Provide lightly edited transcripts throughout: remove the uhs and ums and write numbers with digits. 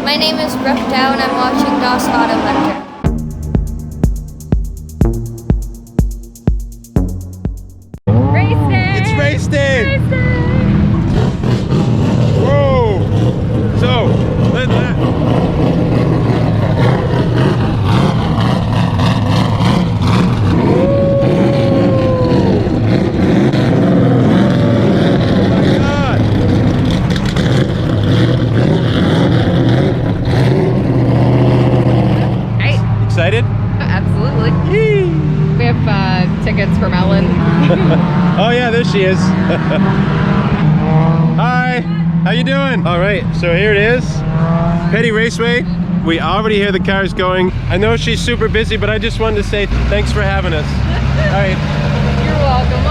My name is Brooke Dow and I'm watching DOS Auto Hunter. Race day! It's race day! Race day! Whoa! So, let Excited? Absolutely. Yee. We have tickets from Ellen. Oh yeah, there she is. Hi, how you doing? All right, so here it is, Petty Raceway. We already hear the cars going. I know she's super busy, but I just wanted to say thanks for having us. All right. You're welcome.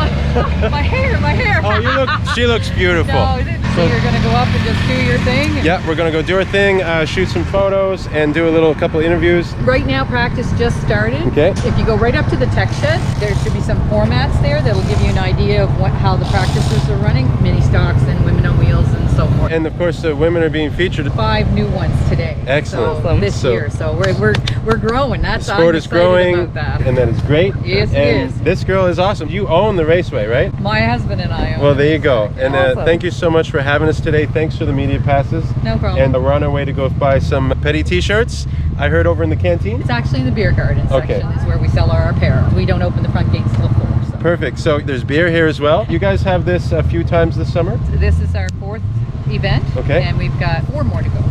My hair. Oh, she looks beautiful. No, so you're gonna go up and just do your thing? Yeah, we're gonna go do our thing, shoot some photos, and do a couple interviews. Right now, practice just started. Okay. If you go right up to the tech shed, there should be some formats there that'll give you an idea of how the practices are running, mini stocks and women on wheels and so forth. And of course, the women are being featured. 5 new ones today. Excellent. So, this year, so we're growing. That's the sport is growing, about that. and that is great. Yes, it and is. This girl is awesome. You own the Raceway, right? My husband and I own. Well, there you go. And Awesome. thank you so much for having us today. Thanks for the media passes. No problem. And we're on our way to go buy some Petty t-shirts. I heard over in the canteen. It's actually in the beer garden Okay. section is where we sell our apparel. We don't open the front gates till 4. So. Perfect. So there's beer here as well. You guys have this a few times this summer? This is our 4th event. Okay. And we've got 4 more to go.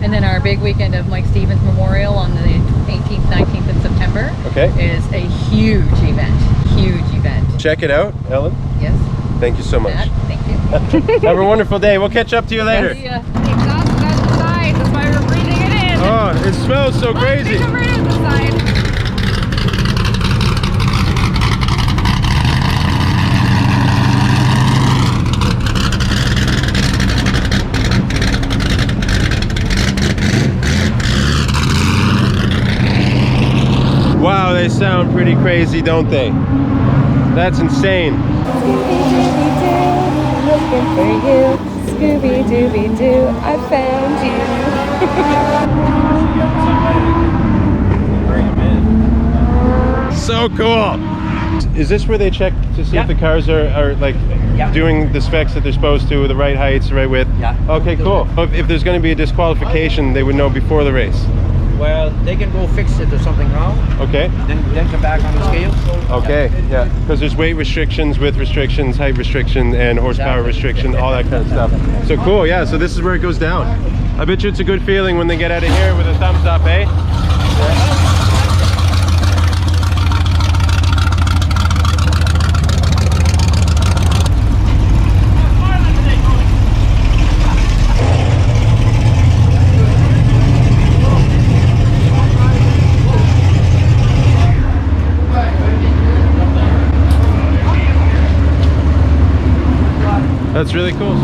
And then our big weekend of Mike Stevens Memorial on the 18th, 19th of September Okay. is a huge event. Huge event. Check it out, Ellen. Yes. Thank you so much. Matt, thank you. Have a wonderful day. We'll catch up to you later. The exhaust is on the side. That's why we're breathing it in. Oh, it smells so crazy. It's right on the side. Wow, they sound pretty crazy, don't they? That's insane. Scooby-Dooby-Doo, looking for you. Scooby-Dooby-Doo, I found you. So cool. Is this where they check to see if the cars are like doing the specs that they're supposed to, the right heights, the right width? Yeah. Okay, cool. If there's going to be a disqualification, they would know before the race. Well, they can go fix it if there's something wrong, Okay. then come back on the scale. Okay, yeah, because there's weight restrictions, width restrictions, height restriction, and horsepower restriction, all that kind of stuff. So cool, yeah, so this is where it goes down. I bet you it's a good feeling when they get out of here with a thumbs up, eh? That's really cool.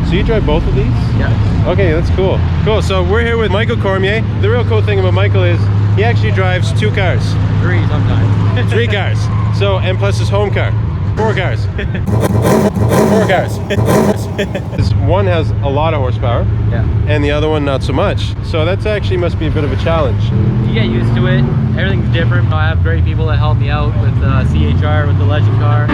So you drive both of these? Yeah. Okay, that's cool. Cool, so we're here with Michael Cormier. The real cool thing about Michael is he actually drives 2 cars. 3 sometimes. 3 cars. So, and plus his home car. 4 cars. 4 cars. This one has a lot of horsepower. Yeah. And the other one not so much. So that's actually must be a bit of a challenge. You get used to it. Everything's different. I have great people that help me out with CHR, with the Legend car.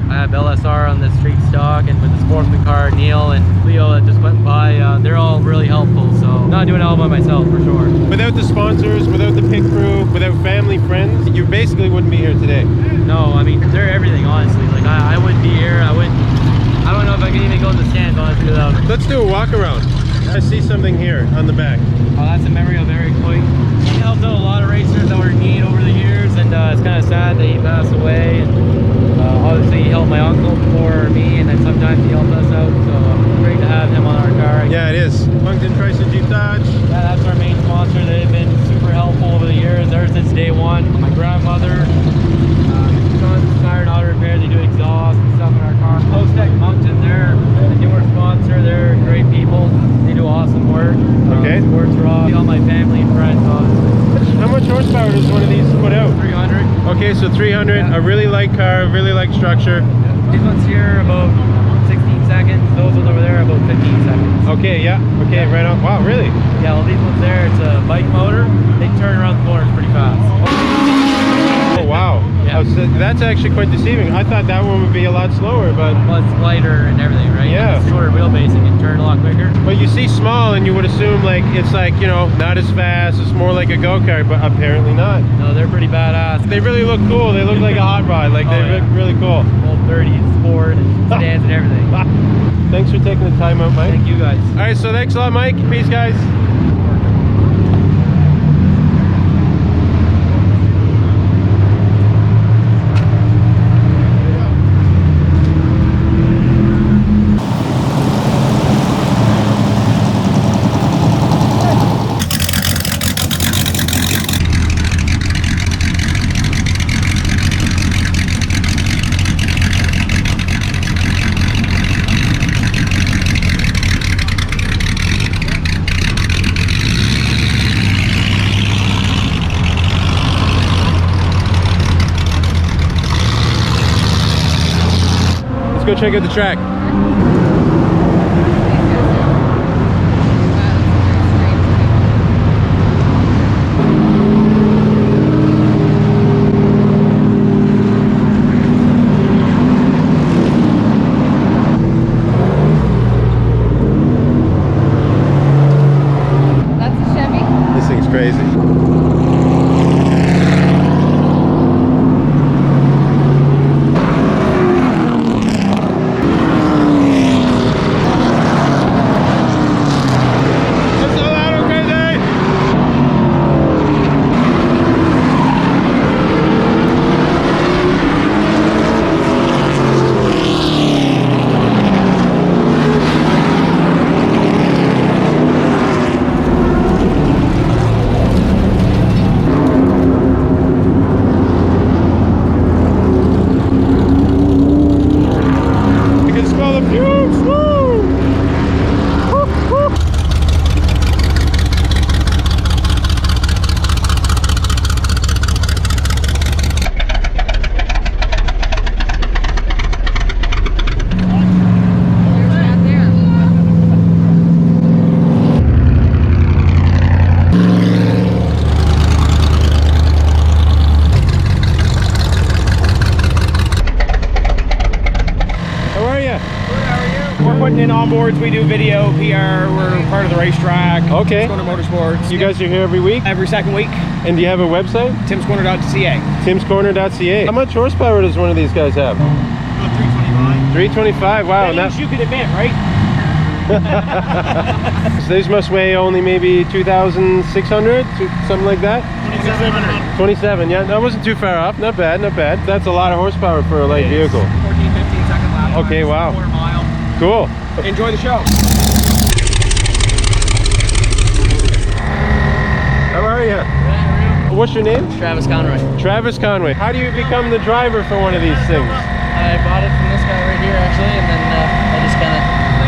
I have LSR on the street stock, and with the sportsman car, Neil and Leo that just went by, they're all really helpful. So not not doing it all by myself for sure. Without the sponsors, without the pit crew, without family, friends, you basically wouldn't be here today. No, I mean, they're everything, honestly. Like, I wouldn't be here. I don't know if I can even go in the stands, honestly, without them. Let's do a walk around. I see something here on the back. Oh, that's a memory of Eric Coy. He helped out a lot of racers that were in need over the years, and it's kind of sad that he passed away. And obviously, he helped my uncle before me, and then sometimes he helped us out. So great to have him on our car. Yeah, it is. Moncton Chrysler Jeep Dodge. Yeah, that's our main sponsor. They've been super helpful over the years, ever since day one. My grandmother, son's tire and auto repair. They do exhaust and stuff in our car. Post-Tech Moncton, they're a newer sponsor. They're great people. They do awesome work. Okay. Sports Rock. All my family and friends, obviously. How much horsepower does one of these put out? 300. Okay, so 300, Yeah. a really light car, really light structure. These ones here about 16 seconds. Those ones over there about 15 seconds. Okay, yeah, okay, right on. Wow, really? Yeah, well, these ones there, it's a bike motor. They turn around the corners pretty fast. Oh, wow. Yeah. So that's actually quite deceiving. I thought that one would be a lot slower, but Well, it's lighter and everything, right? Yeah. It's shorter wheelbase, it can turn a lot quicker. you see small and you would assume like it's like, you know, not as fast, it's more like a go-kart, but apparently not. No, they're pretty badass. They really look cool. They look like a hot rod. Like they Oh, yeah. look really cool. Old 30s, sport, and sedans and everything. Thanks for taking the time out, Mike. Thank you guys. All right, so thanks a lot, Mike. Peace, guys. Let's go check out the track. That's a Chevy. This thing's crazy. We're putting in onboards. We do video, PR. We're part of the racetrack. Okay. Tim's Corner Motorsports. You guys are here every week? Every second week. And do you have a website? timscorner.ca. timscorner.ca. How much horsepower does one of these guys have? 325. 325, wow. And That you could admit, right? So these must weigh only maybe 2,600, something like that? 2700. 27, yeah, that wasn't too far off. Not bad, not bad. That's a lot of horsepower for a light vehicle. 14, 15 second lap. Okay, wow. Quarter mile. Cool. Enjoy the show. How are you? What's your name? Travis Conroy. Travis Conway. How do you become the driver for one of these things? I bought it from this guy right here, actually, and then I just kind of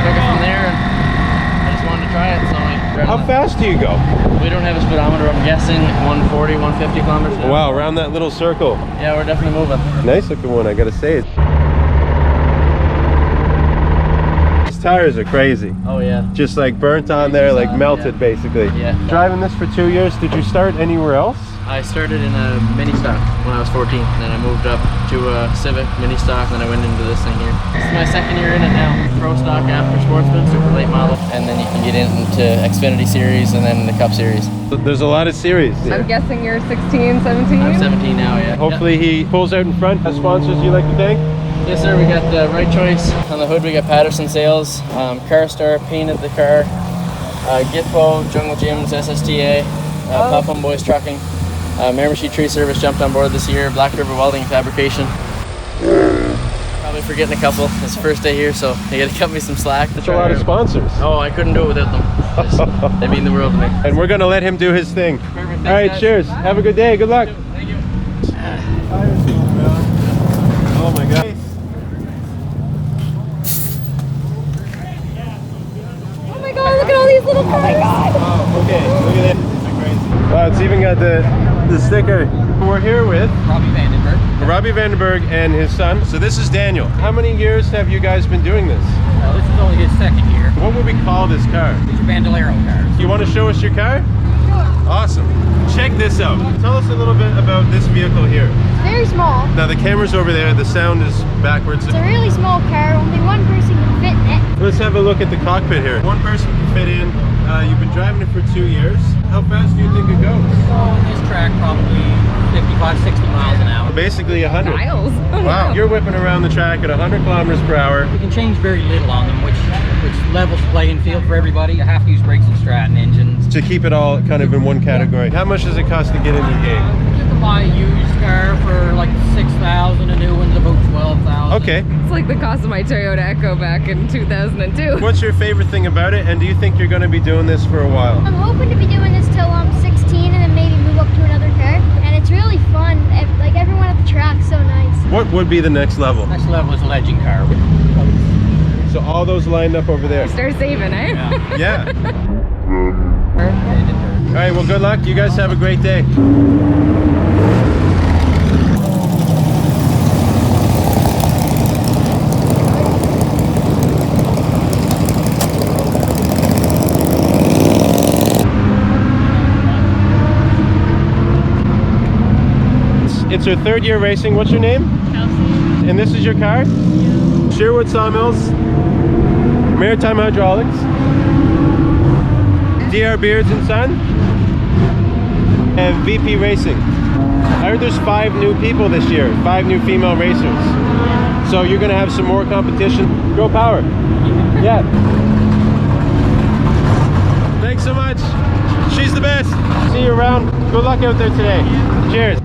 took it from there, and I just wanted to try it, so I grabbed How it. fast do you go? We don't have a speedometer. I'm guessing 140, 150 kilometers an hour. Wow, around that little circle. Yeah, we're definitely moving. Nice looking one, I gotta say it. These tires are crazy. Oh, yeah. Just like burnt on there, like melted yeah. basically. Yeah. Driving this for 2 years, did you start anywhere else? I started in a mini stock when I was 14, and then I moved up to a Civic mini stock, and then I went into this thing here. This is my second year in it now. Pro stock after Sportsman, super late model, and then you can get into Xfinity Series and then the Cup Series. There's a lot of series. I'm guessing you're 16, 17? I'm 17 now, yeah. Hopefully he pulls out in front. Has sponsors you like to thank? Yes, sir. We got Right Choice on the hood. We got Patterson Sales, Car Star painted the car, Gitpo, Jungle Gyms, SSTA, Pop On Boys Trucking, Membership Tree Service jumped on board this year, Black River Welding and Fabrication. Probably forgetting a couple. It's the first day here, so they got to cut me some slack. That's a lot of sponsors. Oh, I couldn't do it without them. They mean the world to me. And we're gonna let him do his thing. Perfect. All right, Guys. cheers. Have a good day. Good luck. Thank you. Oh my God. Oh my god, look at all these little cars. Oh my god. Oh, okay. Look at this. These are crazy. Wow, it's even got the sticker. We're here with Robbie Vandenberg. Robbie Vandenberg and his son. So this is Daniel. How many years have you guys been doing this? This is only his second year. What would we call this car? These are Vandal cars. You want to show us your car? Sure. Awesome. Check this out. Tell us a little bit about this vehicle here. It's very small. Now the camera's over there. The sound is backwards. It's a really small car. Only one person can fit in it. Let's have a look at the cockpit here. One person can fit in. You've been driving it for 2 years. How fast do you think it goes? On this track, probably 55, 60 miles an hour. Basically 100. Miles. Wow. You're whipping around the track at 100 kilometers per hour. We can change very little on them, which levels the playing field for everybody. You have to use brakes and Stratton engines. To keep it all kind of in one category. How much does it cost to get in your game? You can buy a used car for like 6,000, a new one's about 12,000. Okay. It's like the cost of my Toyota Echo back in 2002. What's your favorite thing about it, and do you think you're going to be doing this for a while? I'm hoping to be doing this till I'm 16 and then maybe move up to another car. And it's really fun. Like everyone at the track's so nice. What would be the next level? Next level is a legend car. So all those lined up over there. Start saving, eh? Yeah. All right, well, good luck. You guys have a great day. It's your third year racing. What's your name? Kelsey. And this is your car? Yeah. Sherwood Sawmills, Maritime Hydraulics, DR Beards and Son, and VP Racing. I heard there's 5 new people this year, 5 new female racers. So you're gonna have some more competition. Girl power. Yeah. Thanks so much. She's the best. See you around. Good luck out there today. Cheers.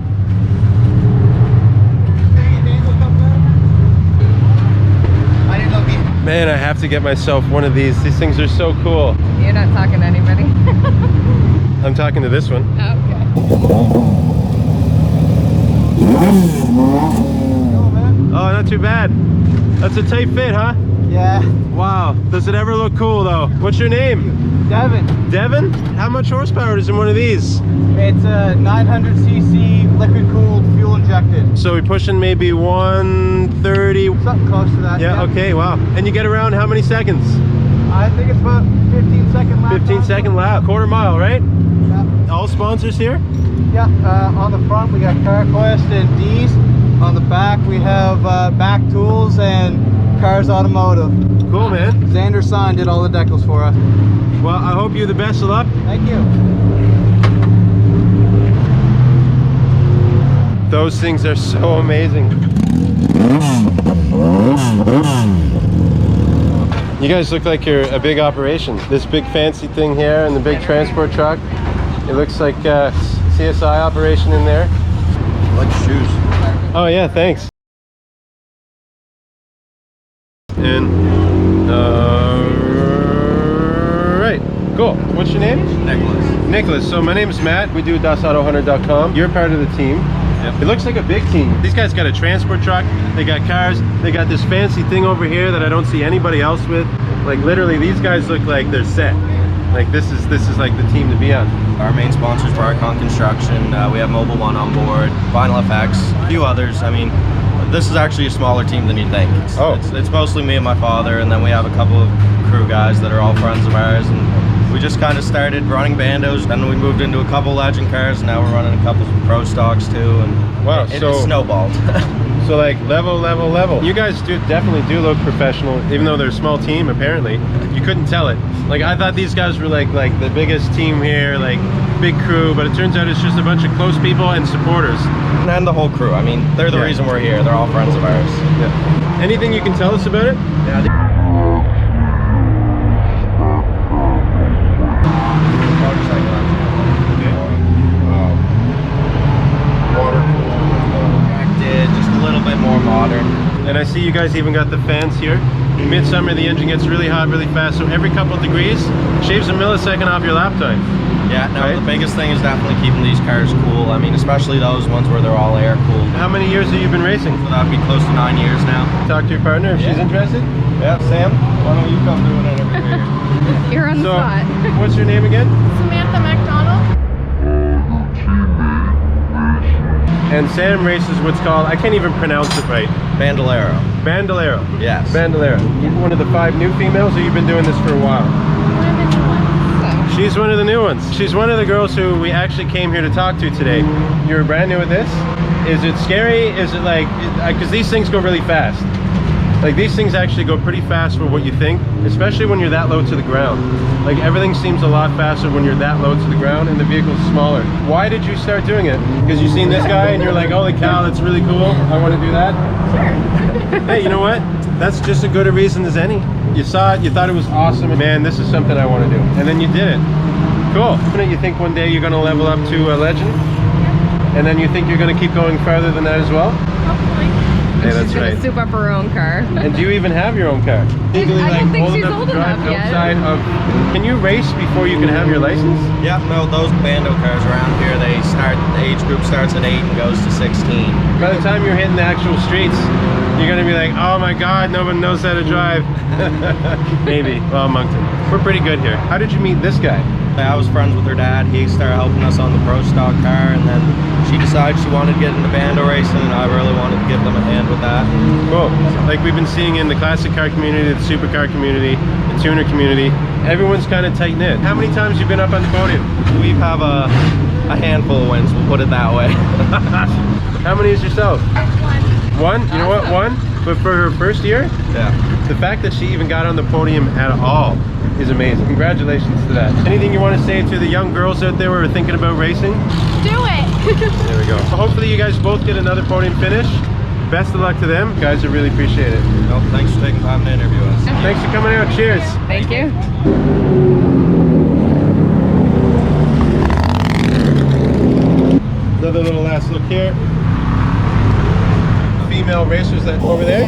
Man, I have to get myself one of these. These things are so cool. You're not talking to anybody? I'm talking to this one. Oh, not too bad. That's a tight fit, huh? Yeah. Wow. Does it ever look cool, though? What's your name? Devin. Devin? How much horsepower is in one of these? It's a 900cc liquid cooled fuel injected. So we're pushing maybe 130. Something close to that. Yeah, okay, wow. And you get around how many seconds? I think it's about 15-second lap. 15-second lap. Quarter mile, right? Yeah. All sponsors here? Yeah. On the front we got CarQuest and D's. On the back we have Back Tools and Cars Automotive. Cool, man. Xander Sign did all the decals for us. Well, I hope you the best of luck. Thank you. Those things are so amazing. You guys look like you're a big operation. This big fancy thing here and the big transport truck. It looks like a CSI operation in there. I like your shoes. Oh yeah, thanks. And right, cool. What's your name? Nicholas. Nicholas. So my name is Matt. We do DasAutoHunter.com. You're part of the team. Yep. It looks like a big team. These guys got a transport truck. They got cars. They got this fancy thing over here that I don't see anybody else with. Like literally, these guys look like they're set. Like this is like the team to be on. Our main sponsors, Barcon Construction. We have Mobile One on board, Vinyl FX, a few others. I mean, this is actually a smaller team than you'd think. It's mostly me and my father, and then we have a couple of crew guys that are all friends of ours. And we just kind of started running bandos, then we moved into a couple legend cars, and now we're running a couple pro stocks too. And wow, it so snowballed. So like level. You guys definitely do look professional, even though they're a small team. Apparently, you couldn't tell it. Like I thought these guys were like the biggest team here, like big crew, but it turns out it's just a bunch of close people and supporters. And the whole crew. I mean, they're the reason we're here. They're all friends of ours. Yeah. Anything you can tell us about it? Yeah. Just a little bit more modern. And I see you guys even got the fans here. In midsummer, the engine gets really hot really fast, so every couple of degrees shaves a millisecond off your lap time. Yeah, no, right? The biggest thing is definitely keeping these cars cool. I mean, especially those ones where they're all air cooled. How many years have you been racing? So that'd be close to 9 years now. Talk to your partner if she's interested. Yeah, Sam, why don't you come do an interview here? You're on the So, spot. what's your name again? Samantha McDonald. And Sam races what's called, I can't even pronounce it right. Bandolero. Bandolero. Yes. Bandolero. You're one of the 5 new females, or you've been doing this for a while? She's one of the new ones. She's one of the girls who we actually came here to talk to today. You're brand new at this. Is it scary? Is it like, because these things go really fast. Like these things actually go pretty fast for what you think, especially when you're that low to the ground. Like everything seems a lot faster when you're that low to the ground and the vehicle's smaller. Why did you start doing it? Because you've seen this guy and you're like, holy cow, that's really cool. I want to do that. Sure. Hey, you know what? That's just as good a reason as any. You saw it, you thought it was awesome. Man, this is something I want to do. And then you did it. Cool. You think one day you're going to level up to a legend? And then you think you're going to keep going farther than that as well? Hopefully. Yeah, that's She's gonna right. soup up her own car. And do you even have your own car? Legally, I don't think old she's enough old to drive enough yet. outside of. Can you race before you can have your license? Yeah, no, those Bando cars around here, the age group starts at 8 and goes to 16. By the time you're hitting the actual streets, you're gonna be like, oh my God, no one knows how to drive. Maybe. Well, Moncton, we're pretty good here. How did you meet this guy? I was friends with her dad. He started helping us on the Pro Stock car, and then she decided she wanted to get into Bando racing, and I really wanted to give them a hand with that. Cool. Like we've been seeing in the classic car community, the supercar community, the tuner community, everyone's kind of tight knit. How many times have you been up on the podium? We have a handful of wins, we'll put it that way. How many is yourself? One? You know what? One? But for her first year? Yeah. The fact that she even got on the podium at all is amazing. Congratulations to that. Anything you want to say to the young girls out there who are thinking about racing? Do it! There we go. So hopefully you guys both get another podium finish. Best of luck to them. Guys, I really appreciate it. Well, thanks for taking time to interview us. Thanks for coming out. Cheers. Thank you. Another little last look here. Female racers that over there.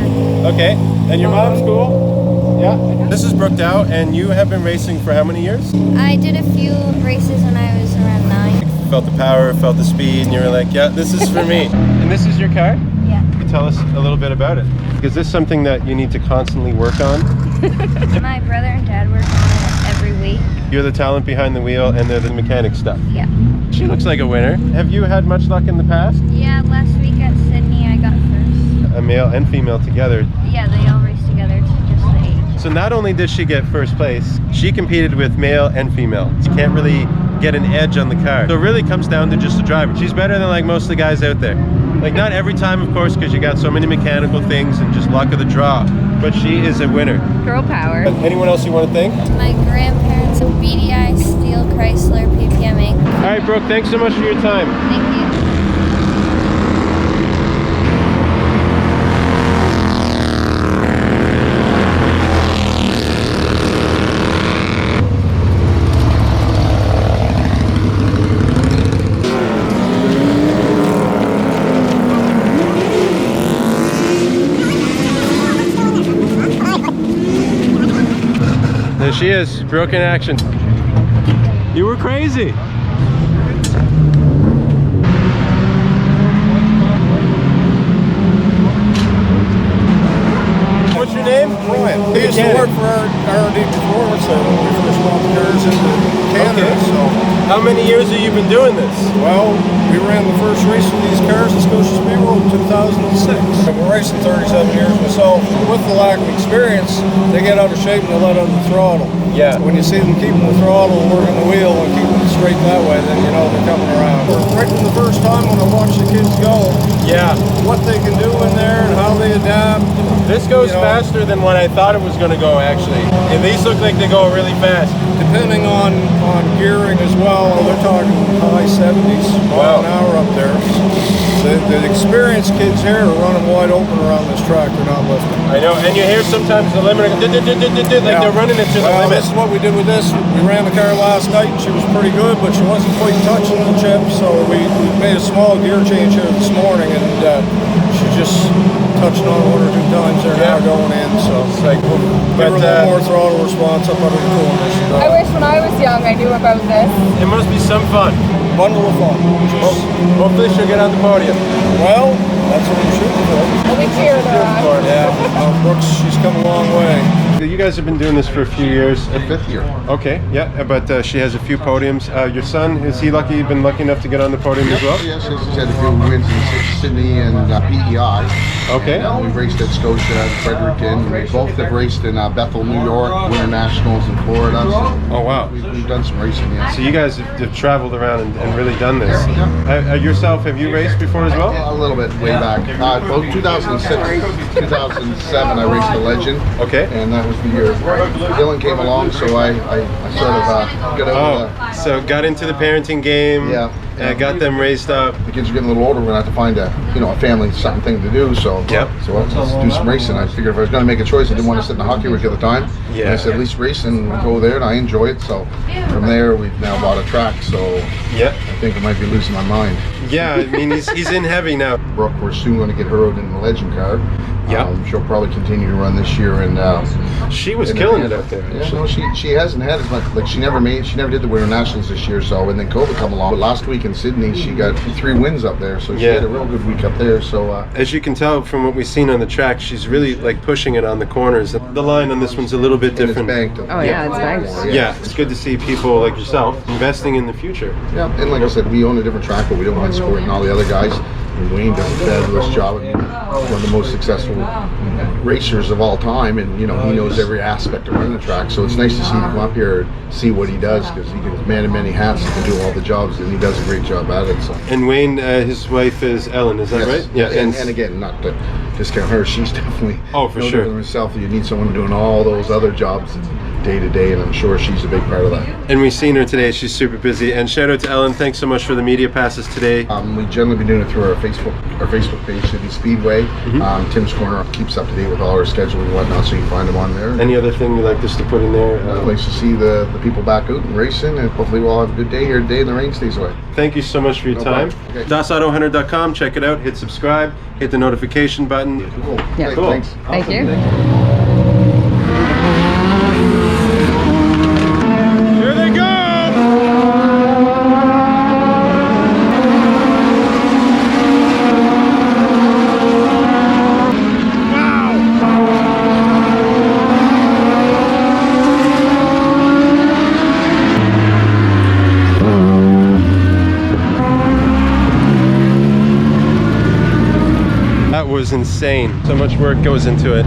Okay. And your mom's cool? Yeah. This is Brooke Dow, and you have been racing for how many years? I did a few races when I was around 9. Felt the power, felt the speed, and you were like, yeah, this is for me. And this is your car? Yeah. Can you tell us a little bit about it? Is this something that you need to constantly work on? My brother and dad work on it every week. You're the talent behind the wheel, and they're the mechanic stuff. Yeah. She looks like a winner. Have you had much luck in the past? Yeah, last week at Sydney I got first. A male and female together. Yeah, they all race together to just the age. So not only did she get first place, she competed with male and female. You can't really get an edge on the car. So it really comes down to just the driver. She's better than like most of the guys out there. Like not every time, of course, because you got so many mechanical things and just luck of the draw. But she is a winner. Girl power. Anyone else you want to thank? My grandparents, BDI, Steel, Chrysler, PPM Inc. All right, Brooke, thanks so much for your time. Thank you. There she is, Brooke in action. You were crazy. What's your name? Ryan. He used to work for R&D Performance and we first brought the cars into Canada. Okay. So, how many years have you been doing this? well, we ran the first race of these cars at Scotia Speedway in 2006. I've been racing 37 years myself. With the lack of experience, they get out of shape and they let on the throttle. Yeah. When you see them keeping the throttle, working the wheel, and keeping it straight that way, then you know they're coming around. Right from the first time when I watched the kids go, Yeah. what they can do in there and how they adapt. This goes faster than what I thought it was going to go, actually. And these look like they go really fast. Depending on gearing as well, they're talking high 70s mile an hour up there. The experienced kids here are running wide open around this track. They're not lifting. I know, and you hear sometimes the limiter go, like they're running it to the limit. This is what we did with this. We ran the car last night and she was pretty good, but she wasn't quite touching the chip, so we made a small gear change here this morning, and she's just touching on 1 or 2 times there now going in, so it's like, give her a little more throttle response up under the corners. I wish when I was young I knew about this. It must be some fun. Bundle of fun. Hopefully she'll get on the podium. Well, that's what we're shooting for. We'll be cheering her on. Yeah, Brooks, she's come a long way. You guys have been doing this for a few years. The 5th year. Okay, yeah, but she has a few podiums. Your son, is he lucky? Been lucky enough to get on the podium as well? Yes, he's had a few wins in Sydney and PEI. Okay. And we've raced at Scotia, Fredericton. We both have raced in Bethel, New York, Winter Nationals in Florida. So oh wow. We've done some racing, yeah. So you guys have traveled around and really done this. Yourself, have you raced before as well? A little bit, way back. Both 2006, 2007, I raced the Legend. Okay. And that was the year Dylan came along, so I sort of got over so got into the parenting game. Yeah. Got them raised up. The kids are getting a little older. We're gonna have to find a family something thing to do. So so let's do some racing. I figured if I was gonna make a choice, I didn't want to sit in the hockey rink at the time. Yeah. And I said at least racing, we'll go there, and I enjoy it. So from there, we've now bought a track. So I think I might be losing my mind. Yeah, I mean he's in heavy now. Brooke, we're soon going to get her out in the Legend car. Yeah. She'll probably continue to run this year, and she was killing it out there. Yeah, no, she hasn't had as much. Like she never did the Winter Nationals this year. So and then COVID come along. But last week in Sydney, she got 3 wins up there. So she had a real good week up there. So as you can tell from what we've seen on the track, she's really like pushing it on the corners. The line on this one's a little bit different. It's banked. Oh yeah, it's banked. Yeah, it's good to see people like yourself investing in the future. Yeah, and like I said, we own a different track, but we don't mind supporting all the other guys. And Wayne does a fabulous job. One of the most successful racers of all time, and he knows every aspect of running the track. So it's nice to see him come up here and see what he does, because he's man in many hats. He can do all the jobs, and he does a great job at it. So. And Wayne, his wife is Ellen, is that right? Yeah, and again, not to discount her, she's definitely for sure. different than herself. You need someone doing all those other jobs day to day, and I'm sure she's a big part of that. And we've seen her today. She's super busy. And shout out to Ellen. Thanks so much for the media passes today. We generally be doing it through our Facebook page, Sydney Speedway. Tim's Corner keeps up to date with all our schedule and whatnot, so you can find them on there. Any other thing you'd like us to put in there? Nice to see the people back out and racing, and hopefully we'll have a good day here today and the rain stays away. Thank you so much for your time. Okay. DasAutoHunter.com. Check it out. Hit subscribe. Hit the notification button. Cool. Yeah. Cool. Thanks. Thank you. Here they go! That was insane. So much work goes into it.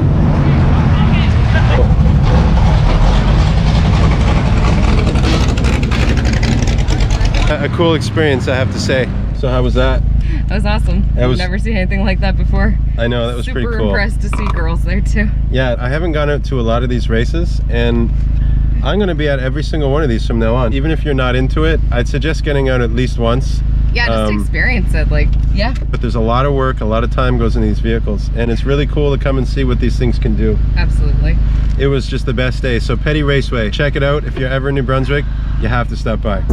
A cool experience, I have to say. So how was that? That was awesome. I've never seen anything like that before. I know, that was pretty cool. Super impressed to see girls there too. Yeah, I haven't gone out to a lot of these races, and I'm going to be at every single one of these from now on. Even if you're not into it, I'd suggest getting out at least once. Yeah, just to experience it, yeah. But there's a lot of work, a lot of time goes into these vehicles, and it's really cool to come and see what these things can do. Absolutely. It was just the best day. So Petty Raceway, check it out. If you're ever in New Brunswick, you have to stop by.